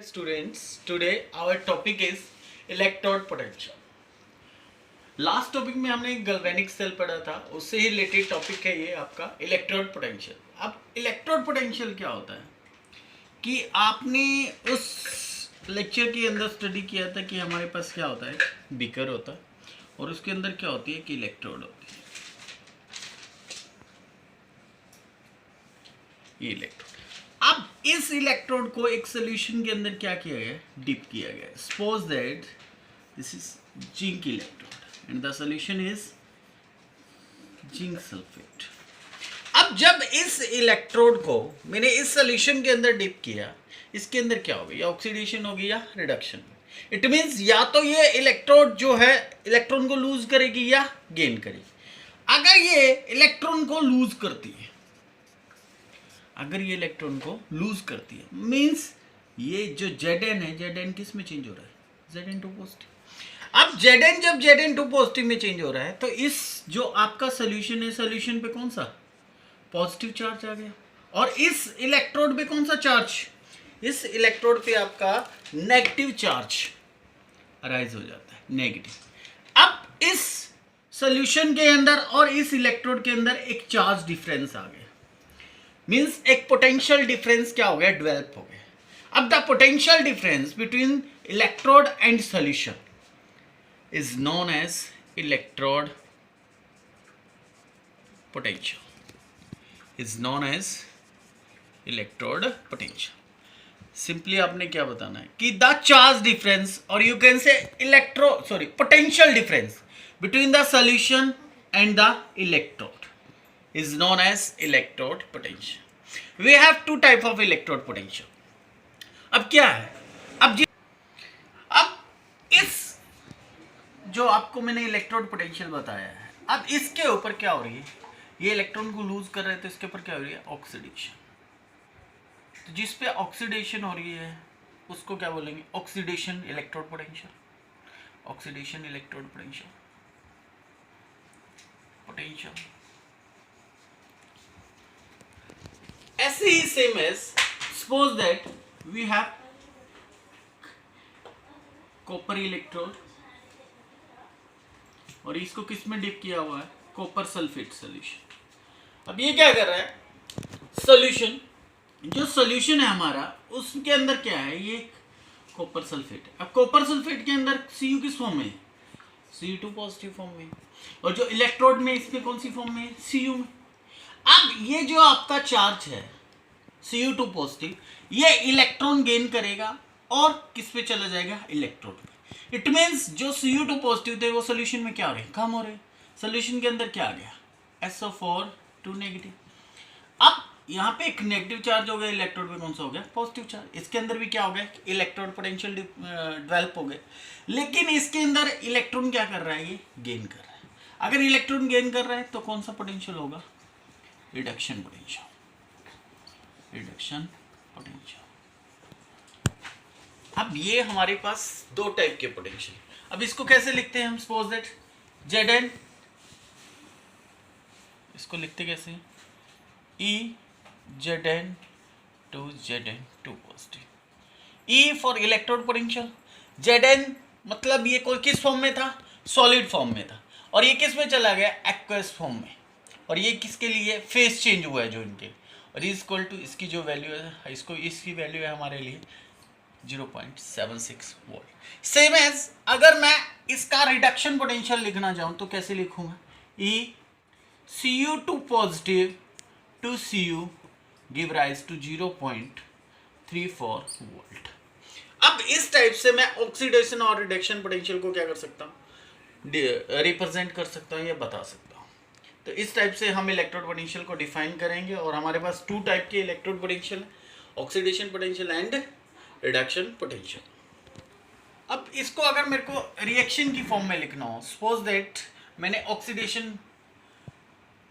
Students, today our topic is electrode potential. Last topic में हमने galvanic cell पढ़ा था, उससे ही रिलेटेड टॉपिक है ये आपका इलेक्ट्रोड पोटेंशियल। अब इलेक्ट्रोड पोटेंशियल क्या होता है कि आपने उस लेक्चर के अंदर स्टडी किया था कि हमारे पास क्या होता है, बीकर होता है और उसके अंदर क्या होती है कि इलेक्ट्रोड होती है। ये इलेक्ट्रोड, अब इस इलेक्ट्रोड को एक सोल्यूशन के अंदर क्या किया गया, डिप किया गया। Suppose that this is zinc electrode and the solution is zinc sulphate. अब जब इस इलेक्ट्रोड को मैंने इस सोल्यूशन के अंदर डिप किया, इसके अंदर क्या होगी, या ऑक्सीडेशन होगी या रिडक्शन। इट मींस या तो ये इलेक्ट्रोड जो है इलेक्ट्रॉन को लूज करेगी या गेन करेगी। अगर ये इलेक्ट्रॉन को लूज करती है, अगर ये इलेक्ट्रॉन को लूज करती है, मींस ये जो Zn है, Zn किस में चेंज हो रहा है, Zn2 पॉजिटिव। अब Zn जब Zn2 पॉजिटिव में चेंज हो रहा है तो इस जो आपका सोल्यूशन है, सोल्यूशन पे कौन सा पॉजिटिव चार्ज आ गया, और इस इलेक्ट्रोड पे कौन सा चार्ज, इस इलेक्ट्रोड पे आपका नेगेटिव चार्ज अराइज हो जाता है, नेगेटिव। अब इस सोल्यूशन के अंदर और इस इलेक्ट्रोड के अंदर एक चार्ज डिफरेंस आ गया, मीन्स एक पोटेंशियल डिफरेंस क्या हो गया, डेवलप हो गया। अब the potential difference between electrode and solution is known as electrode potential, is known as electrode potential. Simply आपने क्या बताना है कि द चार्ज डिफरेंस, और you can say potential difference between the solution and the electrode is known as electrode potential. We have two type of electrode potential. अब क्या है, अब इस जो आपको मैंने इलेक्ट्रोड पोटेंशियल बताया है, अब इसके ऊपर क्या हो रही है, ये इलेक्ट्रॉन को लूज कर रहे हैं तो इसके ऊपर क्या हो रही है, ऑक्सीडेशन। तो जिस पे ऑक्सीडेशन हो रही है उसको क्या बोलेंगे, oxidation electrode potential, oxidation electrode potential, potential. ऐसे ही same as suppose that we have copper electrode और इसको किस में डिप किया हुआ है, कॉपर सल्फेट सोल्यूशन। अब ये क्या कर रहा है, सोल्यूशन, जो सोल्यूशन है हमारा उसके अंदर क्या है, ये कॉपर सल्फेट। अब कॉपर सल्फेट के अंदर Cu किस फॉर्म में, Cu2 पॉजिटिव फॉर्म में, और जो इलेक्ट्रोड में इसमें कौन सी फॉर्म में, Cu में। अब ये जो आपका चार्ज है Cu2 पॉजिटिव, ये इलेक्ट्रॉन गेन करेगा और किस पे चला जाएगा, इलेक्ट्रोड पे। इट मींस जो Cu2 पॉजिटिव थे वो सोल्यूशन में क्या हो रहे हैं, कम हो रहे हैं। सोल्यूशन के अंदर क्या आ गया, SO4 2 नेगेटिव। अब यहाँ पे एक नेगेटिव चार्ज हो गया, इलेक्ट्रोड पे कौन सा हो गया, पॉजिटिव चार्ज। इसके अंदर भी क्या हो गया, इलेक्ट्रोड पोटेंशियल डेवलप हो गए, लेकिन इसके अंदर इलेक्ट्रॉन क्या कर रहा है, ये गेन कर रहा है। अगर इलेक्ट्रॉन गेन कर रहा है तो कौन सा पोटेंशियल होगा, रिडक्शन पोटेंशियल, रिडक्शन पोटेंशियल। अब ये हमारे पास दो टाइप के पोटेंशियल। अब इसको कैसे लिखते हैं हम, सपोज दैट Zn, इसको लिखते कैसे, E Zn2 Zn2 positive. E for electrode potential, Zn मतलब ये कोई किस फॉर्म में था, सॉलिड फॉर्म में था, और ये किस में चला गया, एक्वस फॉर्म में। और ये किसके लिए, फेस चेंज हुआ है जो इनके, और इज इक्वल टू इसकी जो वैल्यू है, इसकी वैल्यू है हमारे लिए 0.76 वोल्ट। सेम एज अगर मैं इसका रिडक्शन पोटेंशियल लिखना चाहूँ तो कैसे लिखूंगा, E Cu2 positive to Cu give rise to 0.34 volt. अब इस टाइप से मैं ऑक्सीडेशन और रिडक्शन पोटेंशियल को क्या कर सकता हूँ, रिप्रेजेंट कर सकता हूँ या बता सकता हूँ। तो इस टाइप से हम इलेक्ट्रोड पोटेंशियल को डिफाइन करेंगे, और हमारे पास टू टाइप के इलेक्ट्रोड पोटेंशियल है, oxidation potential and reduction potential. अब इसको अगर मेरे को रिएक्शन की फॉर्म में लिखना हो, सपोज दैट मैंने ऑक्सीडेशन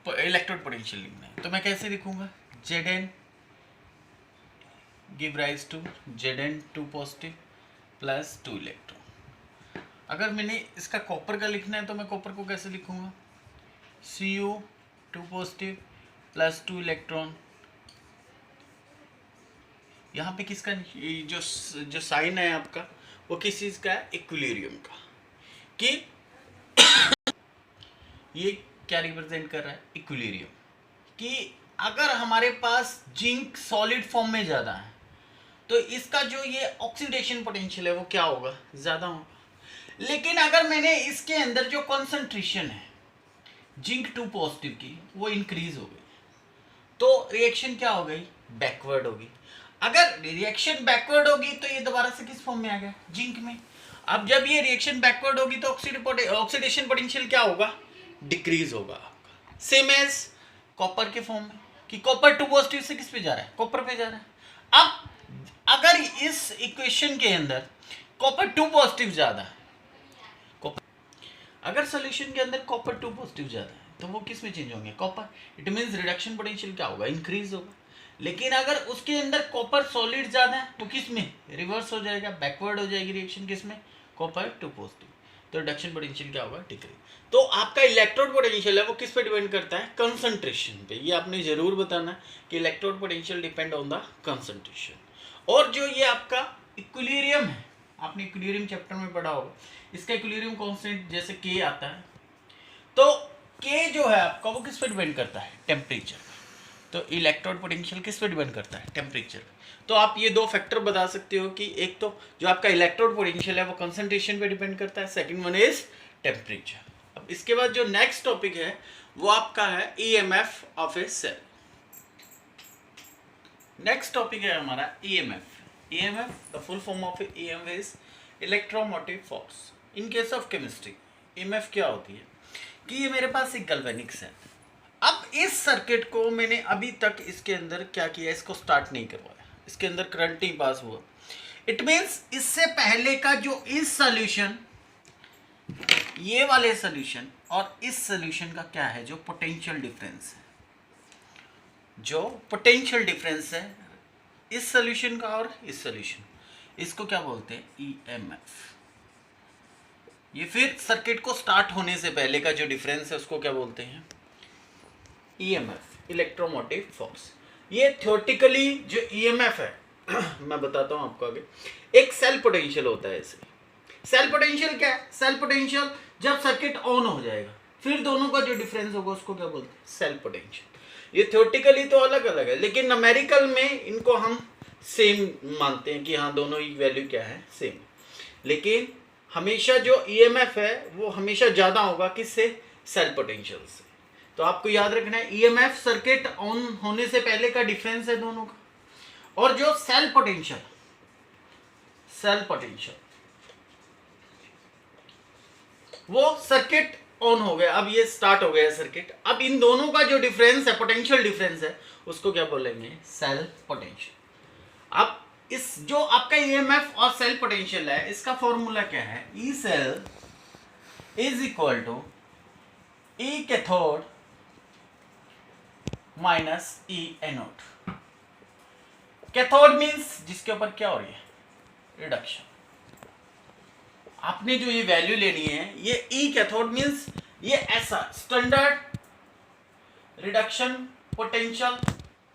इलेक्ट्रोड पोटेंशियल लिखना है, तो मैं कैसे लिखूंगा, Zn give rise to Zn2 positive plus 2 electron. अगर मैंने इसका कॉपर का लिखना है तो मैं कॉपर को कैसे लिखूंगा, Cu2 पॉजिटिव प्लस 2 इलेक्ट्रॉन यहाँ पे किसका, जो जो साइन है आपका वो किस चीज़ का है, इक्विलिब्रियम का, कि ये क्या रिप्रेजेंट कर रहा है, इक्विलिब्रियम, कि अगर हमारे पास जिंक सॉलिड फॉर्म में ज़्यादा है तो इसका जो ये ऑक्सीडेशन पोटेंशियल है वो क्या होगा, ज़्यादा होगा। लेकिन अगर मैंने इसके अंदर जो कॉन्सेंट्रेशन है जिंक 2 पॉजिटिव की वो इंक्रीज हो गई तो रिएक्शन क्या हो गई, बैकवर्ड होगी। अगर रिएक्शन बैकवर्ड होगी तो ये दोबारा से किस फॉर्म में आ गया, जिंक में। अब जब ये रिएक्शन बैकवर्ड होगी तो ऑक्सीडेशन पोटेंशियल क्या होगा, डिक्रीज होगा आपका। सेम एज कॉपर के फॉर्म में, कि कॉपर 2 पॉजिटिव से किस पे जा रहा है, कॉपर पे जा रहा है। अब अगर इस इक्वेशन के अंदर कॉपर 2 पॉजिटिव ज्यादा है, अगर सोल्यूशन के अंदर कॉपर 2 पॉजिटिव ज्यादा है तो वो किस में चेंज होंगे, copper. It means reduction potential क्या होगा, इंक्रीज होगा। लेकिन अगर उसके अंदर कॉपर सॉलिड ज्यादा है तो किस में रिवर्स हो जाएगा, बैकवर्ड हो जाएगी रिएक्शन, किस में, कॉपर 2 पॉजिटिव, तो रिडक्शन पोटेंशियल क्या होगा, डिक्रीज। तो आपका इलेक्ट्रोड पोटेंशियल है वो किस पे डिपेंड करता है, कंसंट्रेशन पे। ये आपने जरूर बताना कि electrode potential depend on the concentration. और जो ये आपका इक्विलिब्रियम है, आपने इक्विलिब्रियम चैप्टर में पढ़ा होगा, इसका इक्विलिब्रियम कांस्टेंट जैसे के आता है, तो के जो है आपका वो किस पे डिपेंड करता है, टेम्परेचर। तो इलेक्ट्रोड पोटेंशियल किस पे डिपेंड करता है, टेम्परेचर। तो आप ये दो फैक्टर बता सकते हो कि एक तो जो आपका इलेक्ट्रोड पोटेंशियल है वो कंसंट्रेशन पे डिपेंड करता है, सेकंड वन इज टेम्परेचर। अब इसके बाद जो नेक्स्ट टॉपिक है वो आपका है EMF of a cell. Next topic है हमारा EMF. EMF the full form of EMF is electromotive force. In case of chemistry EMF क्या होती है कि ये मेरे पास एक गैल्वेनिक सेल। अब इस सर्किट को मैंने अभी तक इसके अंदर क्या किया, इसको स्टार्ट नहीं करवाया, इसके अंदर करंट नहीं पास हुआ। इट मींस इससे पहले का जो इस सॉल्यूशन, ये वाले सॉल्यूशन और इस सॉल्यूशन का क्या है, जो पोटेंशियल डिफरेंस है, जो पोटेंशियल डिफरेंस है इस सॉल्यूशन का और इस सॉल्यूशन, इसको क्या बोलते हैं, ईएमएफ। ये फिर सर्किट को स्टार्ट होने से पहले का जो डिफरेंस है उसको क्या बोलते हैं, ईएमएफ, इलेक्ट्रोमोटिव फोर्स। ये थ्योरेटिकली जो ईएमएफ है मैं बताता हूं आपको आगे। एक सेल पोटेंशियल होता है इसे। सेल पोटेंशियल क्या है, सेल पोटेंशियल जब सर्किट ऑन हो जाएगा फिर दोनों का जो डिफरेंस होगा उसको क्या बोलते हैं, सेल पोटेंशियल। ये थ्योरेटिकली तो अलग अलग है लेकिन न्यूमेरिकल में इनको हम सेम मानते हैं कि हाँ दोनों की वैल्यू क्या है, सेम। लेकिन हमेशा जो ईएमएफ है वो हमेशा ज़्यादा होगा किससे, सेल पोटेंशियल से। तो आपको याद रखना है ईएमएफ सर्किट ऑन होने से पहले का डिफरेंस है दोनों का, और जो सेल पोटेंशियल वो सर्किट ऑन हो गया, अब ये स्टार्ट हो गया सर्किट। अब इन दोनों का जो डिफरेंस है, पोटेंशियल डिफरेंस है, उसको क्या बोलेंगे, सेल पोटेंशियल। अब इस जो आपका ईएमएफ और सेल पोटेंशियल है इसका फॉर्मूला क्या है, E cell is equal to E cathode minus E anode. Cathode means जिसके ऊपर क्या हो रही है, रिडक्शन। आपने जो ये वैल्यू लेनी है, ये ई कैथोड मींस ये ऐसा स्टैंडर्ड रिडक्शन पोटेंशियल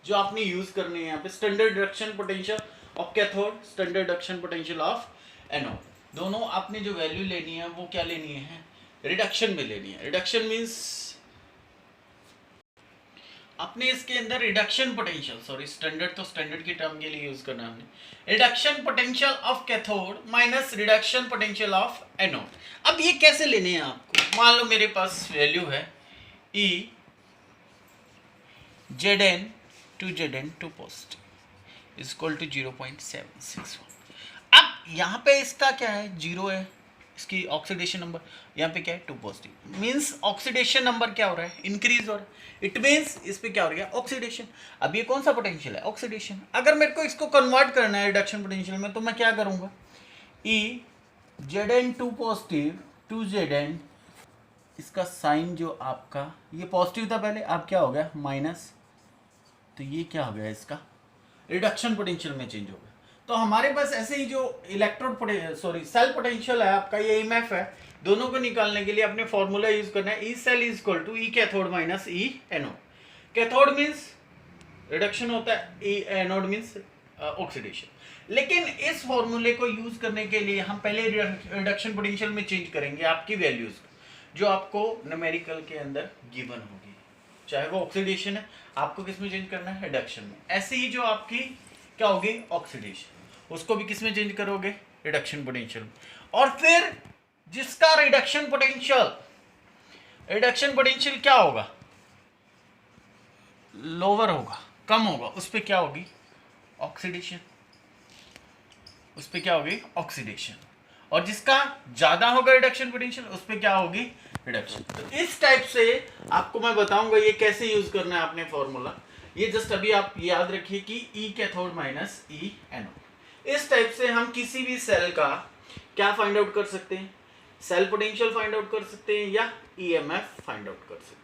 जो आपने यूज करनी है यहाँ पे, standard reduction potential of cathode, standard reduction potential of anode. दोनों आपने जो वैल्यू लेनी है वो क्या लेनी है, रिडक्शन में लेनी है। रिडक्शन मींस अपने इसके अंदर रिडक्शन पोटेंशियल, सॉरी स्टैंडर्ड तो स्टैंडर्ड की टर्म के लिए यूज करना है हमने, reduction potential of cathode minus reduction potential of anode. अब ये कैसे लेने हैं आपको, मान लो मेरे पास वैल्यू है E Zn to Zn2 positive is equal to 0.761। अब यहाँ पे इसका क्या है, 0 है, इसकी ऑक्सीडेशन नंबर, यहाँ पे क्या है 2 पॉजिटिव, मींस ऑक्सीडेशन नंबर क्या हो रहा है, इंक्रीज हो रहा है। इट मींस इस पे क्या हो रहा है, ऑक्सीडेशन। अब ये कौन सा पोटेंशियल है, ऑक्सीडेशन। अगर मेरे को इसको कन्वर्ट करना है रिडक्शन पोटेंशियल में तो मैं क्या करूँगा, ई Zn2 पॉजिटिव टू Zn, इसका साइन जो आपका ये पॉजिटिव था पहले, अब क्या हो गया माइनस, तो ये क्या हो गया, इसका रिडक्शन पोटेंशियल में चेंज हो गया। तो हमारे पास ऐसे ही जो इलेक्ट्रोड सॉरी सेल पोटेंशियल है आपका, ये ईएमएफ है, दोनों को निकालने के लिए अपने फॉर्मूला यूज करना है, E cell is equal to E cathode minus E anode. Cathode means reduction होता है, ई एनोड मींस ऑक्सीडेशन। लेकिन इस फॉर्मूले को यूज करने के लिए हम पहले रिडक्शन पोटेंशियल में चेंज करेंगे आपकी वैल्यूज जो आपको न्यूमेरिकल के अंदर गिवन होगी, चाहे वो ऑक्सीडेशन है, आपको किस में चेंज करना है, रिडक्शन में। ऐसे ही जो आपकी क्या होगी ऑक्सीडेशन, उसको भी किस में चेंज करोगे, रिडक्शन पोटेंशियल में। और फिर जिसका रिडक्शन पोटेंशियल क्या होगा, लोअर होगा, कम होगा, उस पे क्या होगी ऑक्सीडेशन, उस पे क्या होगी ऑक्सीडेशन। और जिसका ज्यादा होगा रिडक्शन पोटेंशियल, उस पे क्या होगी रिडक्शन। तो इस टाइप से आपको मैं बताऊंगा ये कैसे यूज करना है आपने फॉर्मूला। ये जस्ट अभी आप याद रखिए कि ई कैथोड माइनस ई एनोड। इस टाइप से हम किसी भी सेल का क्या फाइंड आउट कर सकते हैं, सेल पोटेंशियल फाइंड आउट कर सकते हैं या ईएमएफ फाइंड आउट कर सकते हैं।